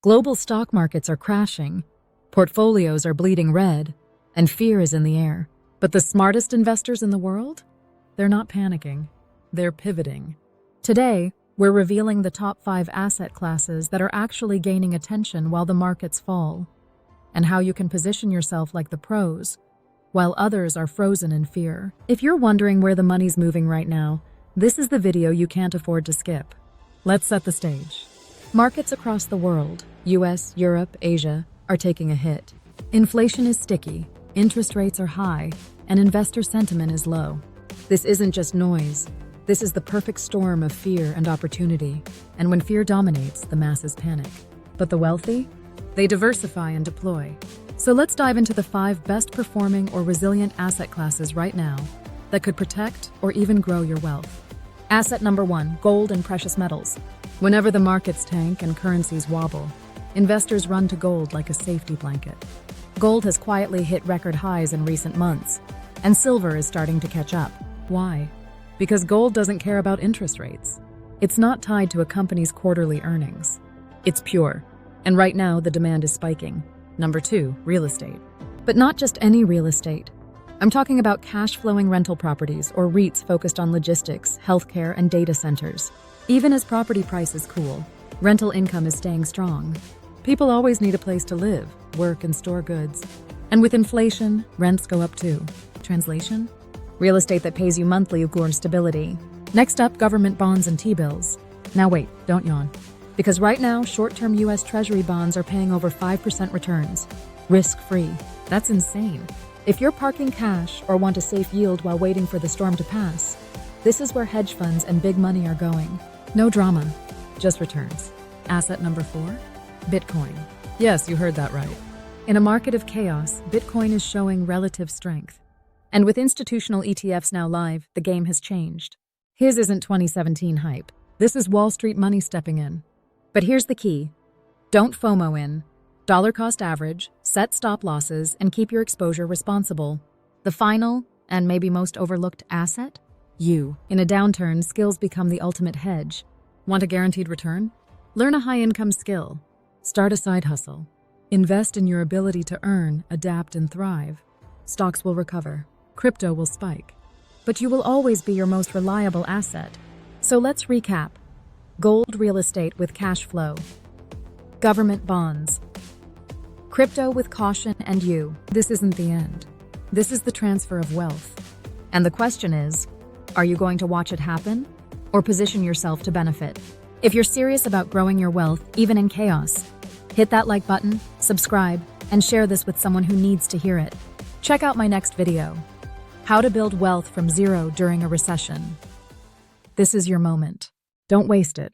Global stock markets are crashing, portfolios are bleeding red, and fear is in the air. But the smartest investors in the world? They're not panicking. They're pivoting. Today, we're revealing the top 5 asset classes that are actually gaining attention while the markets fall, and how you can position yourself like the pros, while others are frozen in fear. If you're wondering where the money's moving right now, this is the video you can't afford to skip. Let's set the stage. Markets across the world, US, Europe, Asia, are taking a hit. Inflation is sticky, interest rates are high, and investor sentiment is low. This isn't just noise. This is the perfect storm of fear and opportunity. And when fear dominates, the masses panic. But the wealthy? They diversify and deploy. So let's dive into the 5 best performing or resilient asset classes right now that could protect or even grow your wealth. Asset number 1, gold and precious metals. Whenever the markets tank and currencies wobble, investors run to gold like a safety blanket. Gold has quietly hit record highs in recent months, and silver is starting to catch up. Why? Because gold doesn't care about interest rates. It's not tied to a company's quarterly earnings. It's pure, and right now the demand is spiking. Number 2, real estate. But not just any real estate. I'm talking about cash-flowing rental properties or REITs focused on logistics, healthcare, and data centers. Even as property prices cool, rental income is staying strong. People always need a place to live, work, and store goods. And with inflation, rents go up too. Translation? Real estate that pays you monthly equals stability. Next up, government bonds and T-bills. Now wait, don't yawn. Because right now, short-term US Treasury bonds are paying over 5% returns. Risk-free. That's insane. If you're parking cash or want a safe yield while waiting for the storm to pass, this is where hedge funds and big money are going. No drama, just returns. Asset number 4, Bitcoin. Yes, you heard that right. In a market of chaos, Bitcoin is showing relative strength. And with institutional ETFs now live, the game has changed. His isn't 2017 hype. This is Wall Street money stepping in. But here's the key. Don't FOMO in. Dollar cost average, set stop losses, and keep your exposure responsible. The final, and maybe most overlooked asset? You. In a downturn, skills become the ultimate hedge. Want a guaranteed return? Learn a high-income skill. Start a side hustle. Invest in your ability to earn, adapt, and thrive. Stocks will recover. Crypto will spike. But you will always be your most reliable asset. So let's recap. Gold, real estate with cash flow. Government bonds. Crypto with caution, and you. This isn't the end. This is the transfer of wealth. And the question is, are you going to watch it happen or position yourself to benefit? If you're serious about growing your wealth, even in chaos, hit that like button, subscribe, and share this with someone who needs to hear it. Check out my next video, How to Build Wealth from Zero During a Recession. This is your moment. Don't waste it.